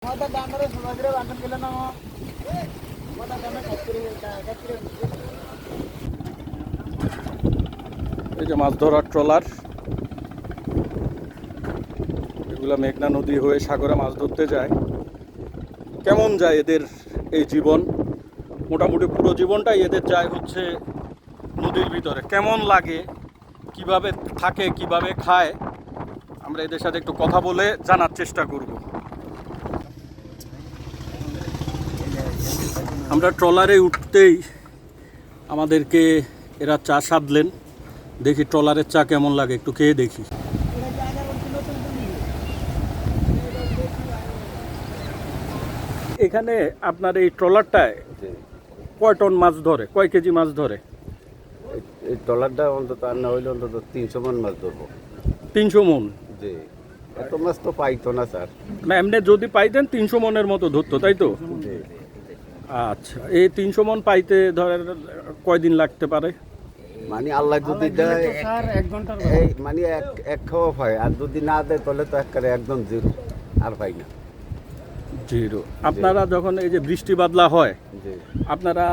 এই যে মাছ ধরার ট্রলার, এগুলা মেঘনা নদী হয়ে সাগরে মাছ ধরতে যায়। কেমন যায় এদের এই জীবন? মোটামুটি পুরো জীবনটাই এদের যায় হচ্ছে নদীর ভিতরে। কেমন লাগে, কিভাবে থাকে, কিভাবে খায়, আমরা এদের সাথে একটু কথা বলে জানার চেষ্টা করব। আমরা ট্রলারে উঠতেই আমাদেরকে এরা চা সাধলেন। দেখি ট্রলারের চা কেমন লাগে, একটু খেয়ে দেখি। এখানে আপনার এই ট্রলারটায় কয় টন মাছ ধরে, কয় কেজি মাছ ধরে? এই ট্রলারটা অন্তত আর না হইলে অন্তত 300 মন মাছ ধরবো। 300 মন? জি, এত মাছ তো পাইতো না স্যার। না, এমনি যদি পাইতেন 300 মনের মতো ধরতো, তাই তো? জি। আচ্ছা, এই 300 মন পাইতে ধরেন কয়দিন লাগতে পারে? মানে আল্লাহ যদি দেয় এই মানে এক খাওয়া হয়, আর যদি না দেয় তাহলে তো একবারে একদম জিরো, আর পাই না। জিরো। আপনারা যখন এই যে বৃষ্টি বাদলা হয়, জি, আপনারা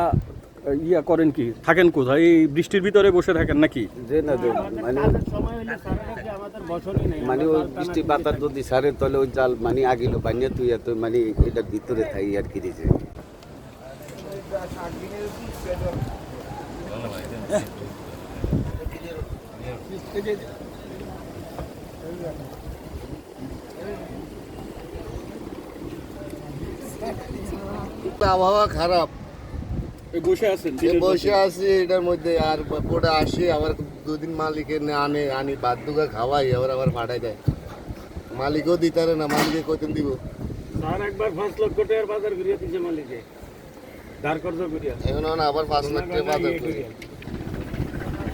ইয়া করেন কি, থাকেন কোথায়? এই বৃষ্টির ভিতরে বসে থাকেন নাকি? যে না যে মানে ওই বৃষ্টি পাতার যদি সারে তাহলে ওই জাল মানে আগিলো বানিয়ে তুই এত মানে এটার ভিতরে থাই আর কি দিছে। আবহাওয়া খারাপ, বসে আছেন? বসে আছি এটার মধ্যে, আর পরে আসি আবার দুদিন মালিকে আনি বাদ দুগা খাওয়াই, আবার পাঠাই দেয়। মালিকও দিতারে না, মালিকে কতদিন দিব? স্যার একবার 5 লক্ষ টাকার বাজার করিয়া দিয়েছে মালিকে, ধার কর্জ করিয়া। এখন আবার 5 লাখ টাকা বাজার করি।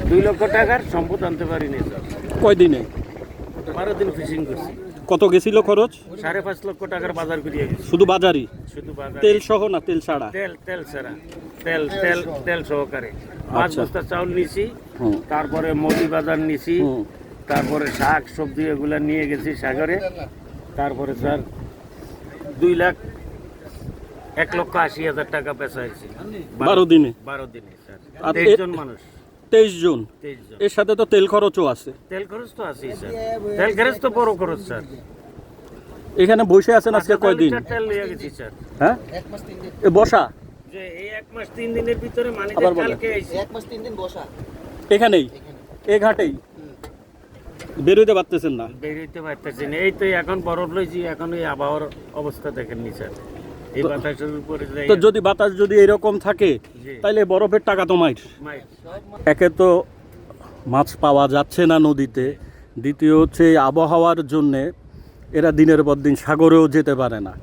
2 লক্ষ টাকার সম্পদ আনতে পারিনি স্যার। কয়দিনে? 12 দিন ফিশিং করছি। কত গেছিল খরচ? 5.5 লক্ষ টাকার বাজার করিয়া গেছি। শুধু বাজারই? শুধু বাজার। তেল সহ না তেল ছাড়া? তেল ছাড়া, তেল সহকারে। 5 বস্তা চাউল নিছি, তারপরে মুদি বাজার নিছি, তারপরে শাক সবজি এগুলা নিয়ে গেছি সাগরে। তারপরে স্যার 1,80,000 টাকা পেশা হয়েছে 12 দিনে। 12 দিনে স্যার। 23 জন মানুষ। 23 জন। এর সাথে তো তেল খরচও আছে। তেল খরচ তো আছে স্যার, তেল খরচ তো বড় খরচ স্যার। এখানে বসে আছেন আজকে কয়দিন? তেল নিয়ে গেছি স্যার। হ্যাঁ, 1 মাস 3 দিন। এ বসা যে এই 1 মাস 3 দিনের ভিতরে মানে কালকে আইছি। 1 মাস 3 দিন বসা এখানেই, এই ঘাটেই। বেরোইতে পারতেছেন না? বেরোইতে পারতেছেন। এই তো এখন বরফ লইছি, এখন এই আবহাওয়ার অবস্থা দেখেন নি স্যার। এই বাতাসের উপরে তো যদি বাতাস যদি এরকম থাকে তাহলে বরফের টাকা তো মাইর। একে তো মাছ পাওয়া যাচ্ছে না নদীতে, দ্বিতীয় হচ্ছে এই আবহাওয়ার জন্যে এরা দিনের পর দিন সাগরেও যেতে পারে না।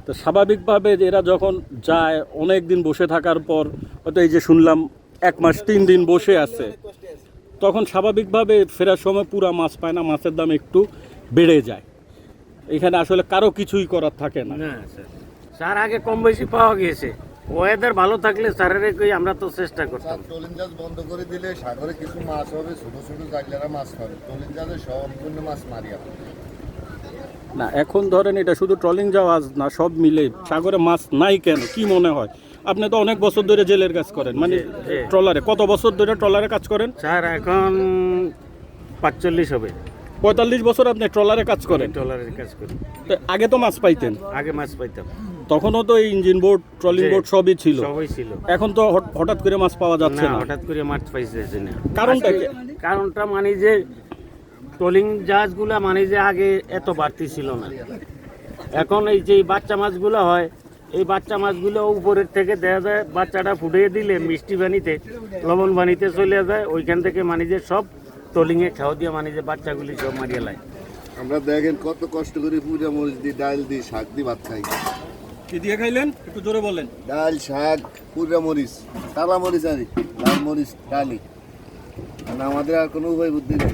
তো স্বাভাবিকভাবে এরা যখন যায়, অনেক দিন বসে থাকার পর হয়তো এই যে শুনলাম 1 মাস 3 দিন বসে আছে, তখন স্বাভাবিকভাবে ফেরার সময় পুরা মাছ পায় না, মাছের দাম একটু বেড়ে যায়। এখানে আসলে কারো কিছুই করার থাকে না। স্যার আগে কম বেশি পাওয়া গিয়েছে, ওয়েদার ভালো থাকলে স্যারের কই আমরা তো চেষ্টা করতাম। ট্রলিং জাহাজ বন্ধ করে দিলে সাগরে কিছু মাছ হবে, ছোট ছোট জায়গারা মাছ পাবে। ট্রলিং জাহাজে সম্পূর্ণ মাছ মারিয়া না, এখন ধরেন এটা শুধু ট্রলিং জাহাজ না, সব মিলে সাগরে মাছ নাই কেন, কি মনে হয়? আপনি তো অনেক বছর ধরে জেলের কাজ করেন, মানে ট্রলারে কত বছর ধরে ট্রলারে কাজ করেন? স্যার এখন 45 হবে। 45 বছর আপনি ট্রলারে কাজ করেন? ট্রলারের কাজ করি। আগে তো মাছ পাইতেন? আগে মাছ পাইতাম, তখনও তো ইঞ্জিন বোর্ড, ট্রলিং বোর্ড সবই ছিল। সবই ছিল। এখন তো হঠাৎ করে মাছ পাওয়া যাচ্ছে না। হঠাৎ করে মাছ পাইছে না। কারণটা কি? কারণটা মানে যে ট্রলিং জাহাজগুলা মানে যে আগে এত বাড়তি ছিল না। এখন এই যে বাচ্চা মাছগুলো হয়, এই বাচ্চা মাছগুলো উপরের থেকে দেখা যায় বাচ্চাটা ফুটিয়ে দিলে মিষ্টি পানিতে, লবণ পানিতে চলে যায়, ওইখান থেকে মানে যে সব ট্রলিংয়ে খাওয়া দিয়ে মানে যে বাচ্চাগুলি সব মারিয়ে লায়। আমরা দেখেন কত কষ্ট করে পুরা মরিচ দিই, ডাল দিই, শাক দিই, ভাত খাই। কি দিয়ে খাইলেন একটু জোরে বলেন? ডাল, শাক, পুরা মরিচ, তালা মরিচ, আর লাল মরিচ, ডালি। মানে আমাদের আর কোনো উপায় বুদ্ধি নেই,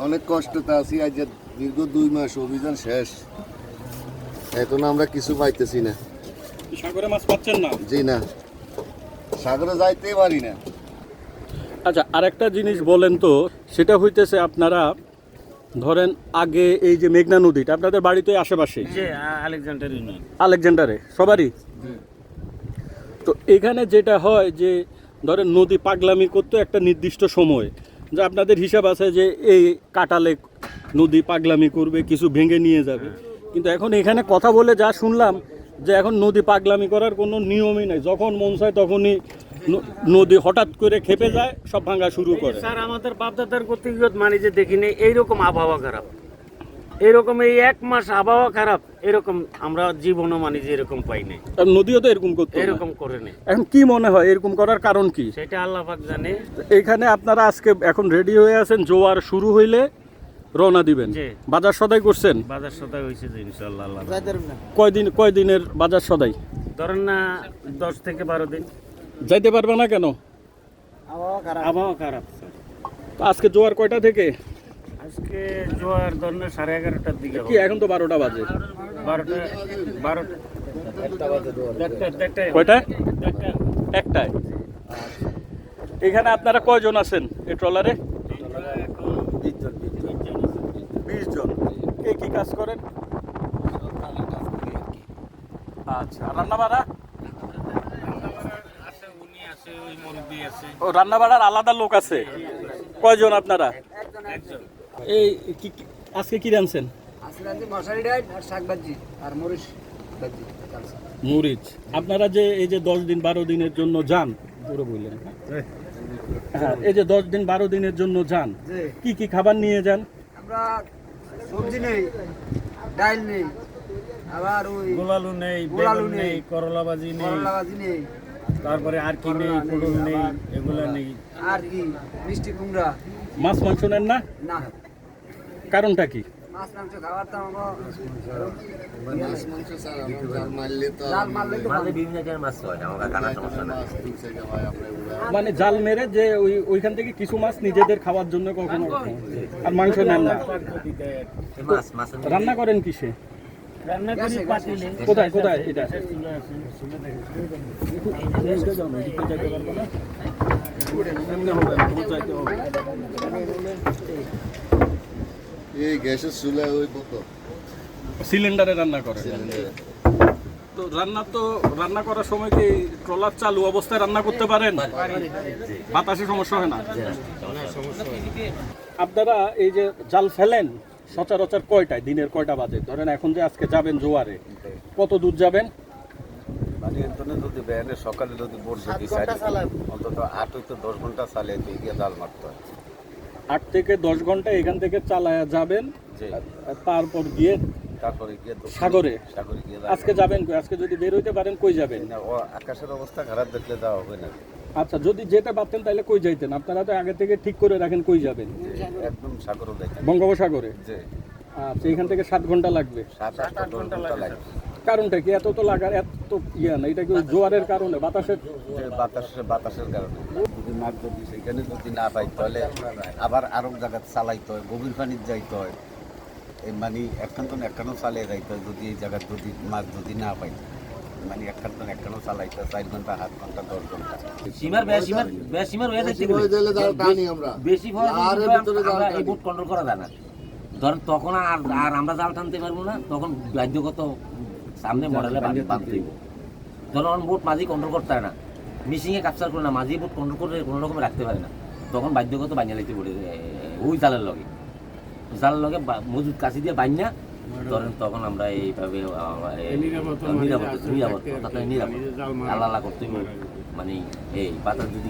অনেক কষ্টতে আছি। আজ দীর্ঘ 2 মাস অভিযান শেষ, এখন আমরা কিছু পাইতেছি না। সাগরে মাছ পাচ্ছেন না? জি না, সাগরে যাইতেই পারি না। আচ্ছা, আরেকটা জিনিস বলেন তো, সেটা হইতেছে আপনারা ধরেন আগে এই যে মেঘনা নদীটা আপনাদের বাড়িতে আশেপাশে যে আলেকজান্ডার ইউনিয়ন। আলেকজান্ডারে সবারই। তো এখানে যেটা হয় যে ধরেন নদী পাগলামি করতে একটা নির্দিষ্ট সময়, যে আপনাদের হিসাব আছে যে এই কাটালে নদী পাগলামি করবে, কিছু ভেঙে নিয়ে যাবে, কিন্তু এখন এখানে কথা বলে যা শুনলাম যে এখন নদী পাগলামি করার কোনো নিয়মই নাই, যখন মন চায় তখনই নদী হঠাৎ করে খেপে যায়, সব ভাঙা শুরু করে। স্যার আমাদের বাপদাদার কর্তৃক মানে যে দেখিনি এইরকম আবহাওয়া খারাপ, এরকম এই 1 মাস আবহাওয়া খারাপ এরকম আমরা জীবনও মানে যে এরকম পাই নাই। আর নদীও তো এরকম করতে এরকম করে নেই। এখন কি মনে হয় এরকম করার কারণ কি? সেটা আল্লাহ পাক জানে। এখানে আপনারা আজকে এখন রেডি হয়ে আছেন, জোয়ার শুরু হইলে রওনা দিবেন। জি। বাজার সদাই করছেন? বাজার সদাই হয়েছে যে ইনশাআল্লাহ আল্লাহ। কয়দিনের বাজার সদাই? ধরেন না 10 থেকে 12 দিন। যাইতে পারবে না কেন? আবহাওয়া খারাপ স্যার। তো আজকে জোয়ার কয়টা থেকে? আজকে জোয়ার ধরেন 11:30টার দিকে কি এখন তো 12টা বাজে। 12টা কয়টা? একটায়। এখানে আপনারা কয়জন আছেন এই ট্রলারে? 20 জন। কে কি কাজ করেন? আচ্ছা, রান্না বাড়া? ও রান্না বাড়ার আলাদা লোক আছে? কয়জন আপনারা? এই আজকে কি রাঁধছেন? মরিচ। আপনারা যে এই যে 10 দিন 12 দিনের জন্য যান, পুরো বললেন, হ্যাঁ, এই যে 10 দিন 12 দিনের জন্য যান, কি কি খাবার নিয়ে যান? আমরা সবজি নেই, ডাল নেই, আবার ওই গোলালু নেই, বেগুন নেই, করলা ভাজি নেই, নেই, তারপরে আর কি নেই, পটল নেই, এগুলা নেই। আর কি মিষ্টি কুমড়া। মাছ মাংস নেন না? না, কারণটা কি? মাছ মাংস খাবার তো আমরা মাছ মাংস স্যার আমরা জাল মারলে তো জাল মারলে তো আমাদের বিভিন্ন জায়গায় মাছ হয়, আমাদের কানা সমস্যা নাই। মাছ দূর থেকে হয় আমরা এগুলা মানে জাল মেরে যে ওইখান থেকে কিছু মাছ নিজেদের খাওয়ার জন্য কখনো, আর মাংস নেন না? এই মাছ রান্না করেন কিসে? রান্না করি পাতিলে। কোথায় কোথায় এটা? এই গ্যাসের চুলা ওই কত সিলিন্ডারে রান্না করে। তো রান্না করার সময় কি ট্রলার চালু অবস্থায় রান্না করতে পারেন? বাতাসে সমস্যা হয় না? আপনারা এই যে জাল ফেলেন সচরাচর কয়টায়, দিনের কয়টা বাজে? ধরেন এখন যে আজকে যাবেন জোয়ারে, কত দূর যাবেন? মানে এখানে যদি ব্যানে সকালে যদি বোট যদি অন্তত 8 হইতে 10 ঘন্টা চালিয়ে দিয়ে গিয়ে জাল মারতে হয়। 8 থেকে 10 ঘন্টা এখান থেকে চালায়া যাবেন, জি। আর তারপর গিয়ে তারপরে গিয়ে সাগরে গিয়ে আজকে যাবেন কই? আজকে যদি বের হইতে পারেন কই যাবেন? না, ও আকাশের অবস্থা খারাপ দেখলে যাওয়া হবে না। আচ্ছা, যদি যেতে পারতেন তাহলে কই যাইতেন? আপনারা তো আগে থেকে ঠিক করে রাখেন কই যাবেন। একদম সাগরও দেখেন বঙ্গোপসাগরে। যে আচ্ছা, এখান থেকে 7 ঘন্টা লাগবে। 7-8 ঘন্টা লাগে। কারণটা কি? এত তো লাগার এত ইয়া না, এটা কি ওই জোয়ারের কারণে, বাতাসের? যে বাতাসের কারণে যদি মাছ যদি সেখানে যদি না পাই তাহলে আবার আরো জায়গা চালাইতে হয়, গভীর পানির যাইতে হয়। এই মানে একখানো চালিয়ে যাইতে হয় যদি এই জায়গায় যদি মাছ যদি না পাই, মানে একখানো চালাইতে হয় 4 ঘন্টা 8 ঘন্টা 10 ঘন্টা। সীমার হয়ে যাচ্ছে ওই দিলে জাল টানি আমরা বেশি ভয় আর এর ভিতরে জাল আমরা এই টানি বোট কন্ট্রোল করা যায় না। ধরেন তখন আর আমরা জাল টানতে পারবো না, তখন বাধ্যগত সামনে মডেলে বাঁধতে হইব। ধরুন বোট মাঝি কন্ট্রোল করতে হয় না, মিশিংয়ে ক্যাপচার করে না, মাঝি বোট কন্ট্রোল করে কোনো রকমে রাখতে পারে না, তখন বাধ্যগত বানিয়ে লাইতে পড়ে ওই জালের লগে মজুদ কাছি দিয়ে বান্যা ধরেন, তখন আমরা এইভাবে নিরাপদ আল্লাহ করতে হইব। মানে এই বাতাস যদি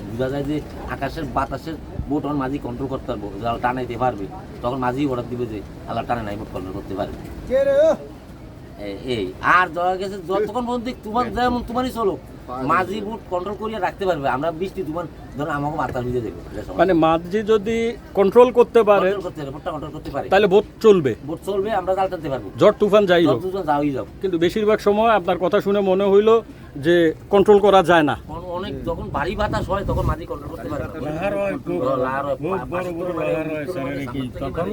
বোঝা যায় যে আকাশের বাতাসের বোট আমার মাঝি কন্ট্রোল করতে পারবো, জাল টানাইতে পারবে, তখন মাঝি অর্ডার দিবে যে আল্লাহ টানে নাই বোট কন্ট্রোল করতে পারবে। এই আর ধরা গেছে যতক্ষণ পর্যন্ত তোমার যেমন তোমারই চলো, মাঝি বোট কন্ট্রোল করিয়া রাখতে পারবে। আমরা বৃষ্টি তোমার ধরো আমাকে বাতাস ভিজে দেবে, মানে মাঝি যদি কন্ট্রোল করতে পারে বোটটা কন্ট্রোল করতে পারে, তাহলে বোট চলবে, আমরা জাল টানতে পারবো, ঝড় তুফান যাই হোক। যাওয়াই যাও। কিন্তু বেশিরভাগ সময় আপনার কথা শুনে মনে হইলো যে কন্ট্রোল করা যায় না। অনেক যখন ভারী বাতাস হয় তখন মাঝি কন্ট্রোল করতে পারে না। লাহার হয়, খুব বড় বড় লাহার হয় স্যার, কি তখন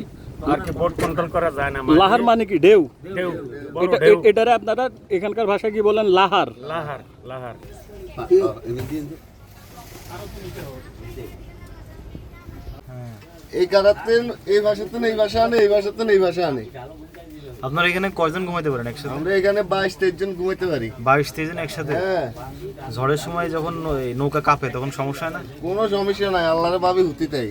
আর কি বোট কন্ট্রোল করা যায় না। লাহার মানে কি? ঢেউ? ঢেউ, বড় ঢেউ। এটারে আপনারা এখানকার ভাষায় কি বলেন? লাহার। লাহার, লাহার। এই কারাতেন এই ভাষাতেন এই ভাষা আনে, এই ভাষাতেন এই ভাষা আনে। আপনারা এখানে কয়জন ঘুমাইতে পারেন একসাথে? আমরা এখানে 22-23 জন ঘুমাইতে পারি। 22-23 জন একসাথে? হ্যাঁ। ঝড়ের সময় যখন ওই নৌকা কাঁপে তখন সমস্যা হয় না? কোনো সমস্যা নাই, আল্লাহর ভাবে হুতি তাই।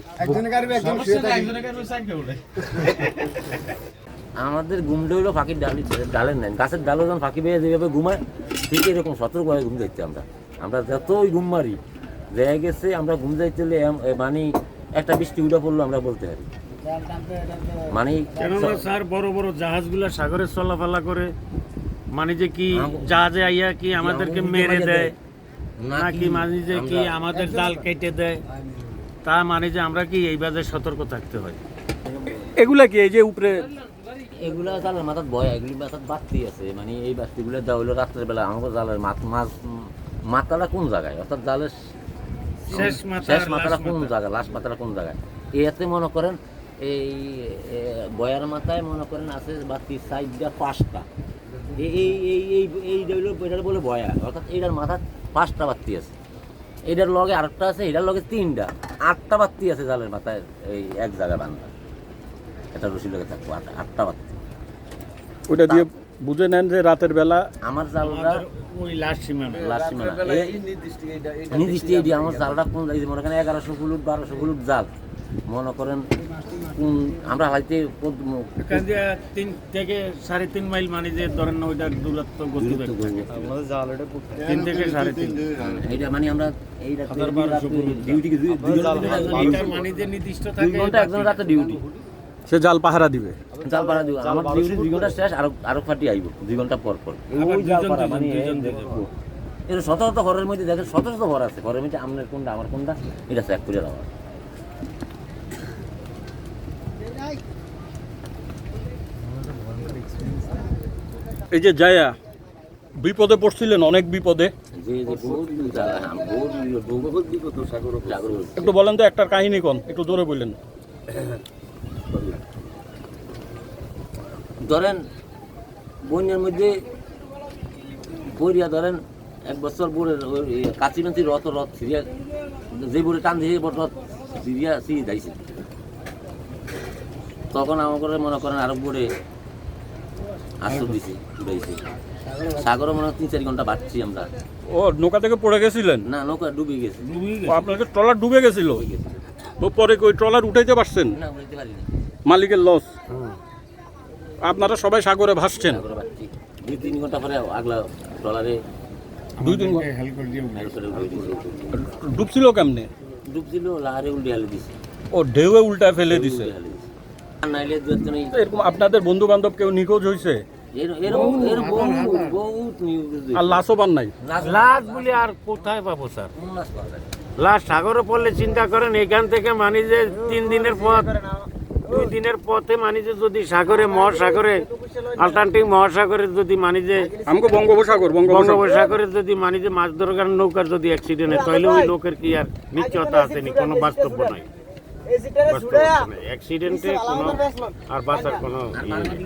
আমাদের ঘুমটা হইলো ফাঁকির ডালের নেন, গাছের ডালও যখন ফাঁকি পেয়ে যেভাবে ঘুমায় ঠিক এরকম সতর্কভাবে ঘুম যাইতে আমরা যতই ঘুম মারি দেখা গেছে আমরা ঘুম যাইতে হলে মানে একটা বৃষ্টি উঠা পড়লো আমরা বলতে পারি মানে কেননা স্যার বড় বড় জাহাজগুলো সাগরে চলাফেরা করে, মানে যে কি জাহাজে আইয়া কি আমাদেরকে মেরে দেয় নাকি মানে যে কি আমাদের জাল কেটে দেয়, তা মানে যে আমরা কি এই বাজে সতর্ক থাকতে হয়। এগুলা কি এই যে উপরে এগুলা জালের মাথার ভয়, এগুলি মাথার বাতি আছে, মানে এই বাতিগুলো দেওয়া হলো রাত্রের বেলা। আমাকে জালের মাথাটা কোন জায়গায়, অর্থাৎ জালের শেষ মাথাটা কোন জায়গায়, লাস্ট মাথাটা কোন জায়গায়, এতে মনে করেন এই বয়ার মাথায় মনে করেন আছে বাতি 4-5টা। এইটা বলে বয়া, অর্থাৎ এইটার মাথায় 5টা বাতি আছে, এইটার লগে আরেকটা আছে, এটার লগে 3টা, 8টা বাতি আছে জালের মাথায় এই এক জায়গায় বান্ধা। এটা রশি লগে থাকবো 8টা বাতি। ওটা দিয়ে বুঝে নেন যে রাতের বেলা আমার জালটা ওই লাস্ট সীমানা নির্দিষ্ট এই আমার জালটা কোন জায়গায়, মনে করেন 1100 ফুট 1200 ফুট জাল মনে করেন কোন আমরা হয়তো 3 থেকে 3.5 মাইল মানে যে ধরেন না ওইটার দূরত্ব গতি আমাদের জাল এটা 3 থেকে 3.5 এইটা মানে আমরা এইটা ডিউটি মানে যে নির্দিষ্ট 2 থাকে ঘন্টা একজন রাতে ডিউটি, সে জাল পাহারা দিবে। জাল পাড়া দিব আমার ডিউটি 2 ঘন্টা শেষ, আরো ফাটি আইব 2 ঘন্টা পর পর। ওই জাল পাড়া মানে এর শত শত ঘরের মধ্যে দেখেন শত শত ঘর আছে, ঘরের মধ্যে আপনার কোনটা আমার কোনটা এটা চেক করে দেওয়া। এই যে যায়া বিপদে পড়ছিলেন, অনেক বিপদে, যে বহুত জায়গা বহুত বিপদ সাগর একটু বলেন তো একটা কাহিনী কোন, একটু জোরে বললেন। ধরেন বন্যার মধ্যে বইয়া ধরেন 1 বছর বোরের কাছি মাছি রথ সিরিয়া যে বোরে টান দিয়ে রথ সিরিয়া যাইছে, তখন আমাকে মনে করেন আরো বোরে আশ্রয় দিছে উড়াইছে। সাগরে মনে হয় 3-4 ঘন্টা বাড়ছি আমরা। ও নৌকা থেকে পড়ে গেছিলেন? না, নৌকা ডুবে গেছে। আপনাদের ট্রলার ডুবে গেছিল? তো পরে ওই ট্রলার উঠাইতে পারছেন? না, উঠাইতে পারি না, মালিকের লস। আপনারা সবাই সাগরে ভাসছেন? সাগরে বাড়ছি 2-3 ঘন্টা পরে আগলা ট্রলারে 2-3 ডুবছিল কেমনে? ডুবছিল লাহারে উল্টে হালে দিছে। ও ঢেউয়ে উল্টা ফেলে দিছে। আর নাইলে দুজন এরকম আপনাদের বন্ধু বান্ধব কেউ নিখোঁজ হয়েছে? আর লাশও পান নাই? লাশ বলে আর কোথায় পাবো স্যার? লাশ সাগরে পড়লে চিন্তা করেন, এখান থেকে মানে যে 3 দিনের পথ, 2 দিনের পথে মানে যে যদি সাগরে মহাসাগরে আল্টারনেটিভ মহাসাগরে যদি মানে যে আমাকে বঙ্গোপসাগরে যদি মানে যে মাছ ধরার নৌকার যদি অ্যাক্সিডেন্ট হয় তাহলে ওই লোকের কি আর নিশ্চয়তা আসেনি, কোনো বাস্তব্য নাই। অ্যাক্সিডেন্টে কোনো আর বাঁচার কোনো ইয়ে নেই।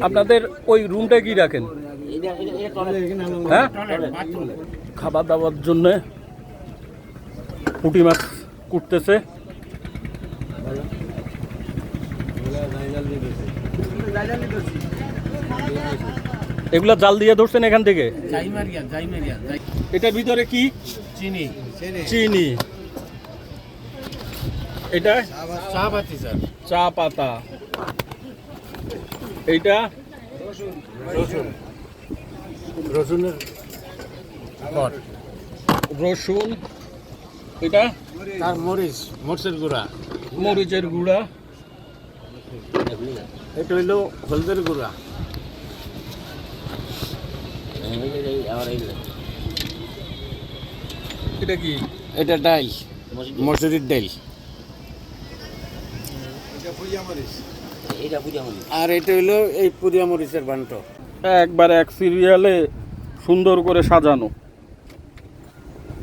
আপনাদের ওই রুমটা কি রাখেন? হ্যাঁ, খাবার দাবার জন্য পুঁটি মাছ কুটতেছে। এগুলা জাল দিয়ে ধরছেন এখান থেকে? এটার ভিতরে কি? চিনি। এটা চা পাতি স্যার, চা পাতা। এইটা রসুনের পট, রসুন। এটা আর মরিচের গুঁড়া, মরিচের গুঁড়া। এটা হইলো হলদের গুঁড়া। এটা কি? এটা ডাল, মসুরির ডাল। আর এটা হইলো এই পুরিয়া মরিচের বান্ট, একবার এক সিরিয়ালে সুন্দর করে সাজানো,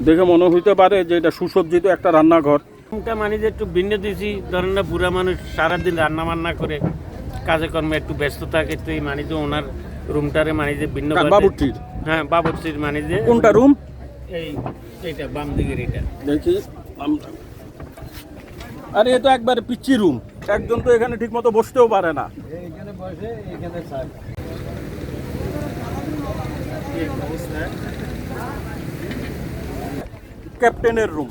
দেখে মনে হইতে পারে যে এটা সুসজ্জিত একটা রান্নাঘর। রুমটা মানে যে একটু ভিন্ন দিয়েছি, ধরেন না বুড়া মানুষ সারাদিন রান্না বান্না করে কাজে কর্মে একটু ব্যস্ত থাকে, তো এই মানে যে ওনার রুমটারে মানে যে ভিন্ন বাবুর্চির। হ্যাঁ, বাবুর্চির মানে যে কোনটা রুম? এইটা বাম দিকের এটা দেখি আরে এ তো একবারে পিচ্চি রুম, একজন তো এখানে ঠিক মতো বসতেও পারে না। ক্যাপ্টেনের রুম।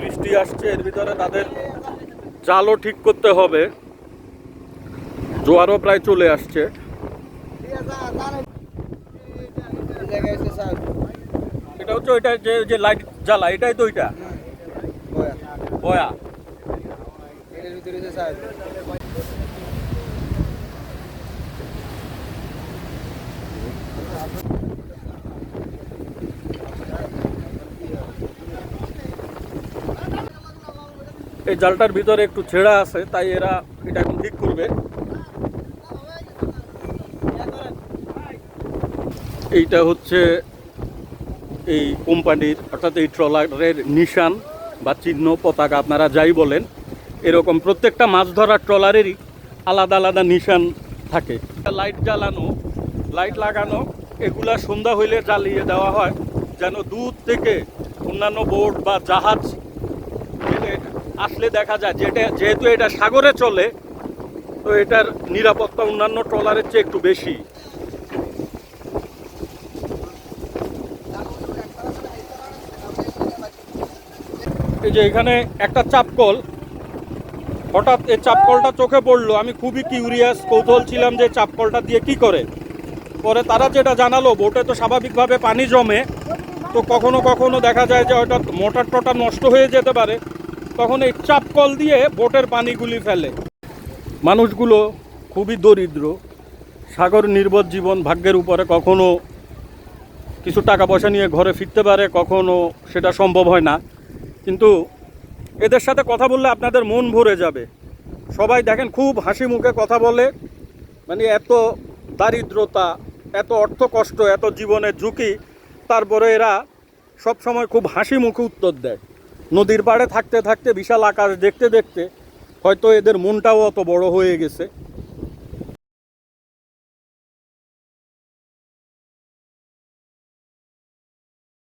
বৃষ্টি আসছে, এর ভিতরে তাদের জালও ঠিক করতে হবে, জোয়ারও প্রায় চলে আসছে। এটা হচ্ছে ওইটা যে লাইট জ্বালা, এটাই তো ওইটা বয়া। এই জালটার ভিতরে একটু ছেঁড়া আছে, তাই এরা এটা এখন ঠিক করবে। এইটা হচ্ছে এই কোম্পানির অর্থাৎ এই ট্রলারের নিশান বা চিহ্ন, পতাকা, আপনারা যাই বলেন। এরকম প্রত্যেকটা মাছ ধরার ট্রলারেরই আলাদা আলাদা নিশান থাকে। লাইট জ্বালানো, লাইট লাগানো, এগুলা সন্ধ্যা হইলে জ্বালিয়ে দেওয়া হয় যেন দূর থেকে অন্যান্য বোট বা জাহাজ আসলে দেখা যায়। যেহেতু এটা সাগরে চলে, তো এটার নিরাপত্তা অন্যান্য ট্রলারের চেয়ে একটু বেশি। এই যে এখানে একটা চাপকল, হঠাৎ এই চাপকলটা চোখে পড়লো। আমি খুবই কিউরিয়াস, কৌতূহল ছিলাম যে চাপকলটা দিয়ে কি করে। পরে তারা যেটা জানালো, বোটে তো স্বাভাবিকভাবে পানি জমে, তো কখনো কখনো দেখা যায় যে হয়তো মোটর টোটার নষ্ট হয়ে যেতে পারে, তখন এই চাপকল দিয়ে বোটের পানিগুলি ফেলে। মানুষগুলো খুবই দরিদ্র, সাগর নির্ভর জীবন, ভাগ্যের উপরে। কখনো কিছু টাকা পয়সা নিয়ে ঘরে ফিরতে পারে, কখনো সেটা সম্ভব হয় না। কিন্তু এদের সাথে কথা বললে আপনাদের মন ভরে যাবে। সবাই দেখেন খুব হাসি মুখে কথা বলে, মানে এত দারিদ্রতা, এত অর্থ কষ্ট, এত জীবনের ঝুঁকি, তারপরে এরা সব সময় খুব হাসি মুখে উত্তর দেয়। নদীর পাড়ে থাকতে থাকতে, বিশাল আকাশ দেখতে দেখতে হয়তো এদের মনটাও অত বড় হয়ে গেছে।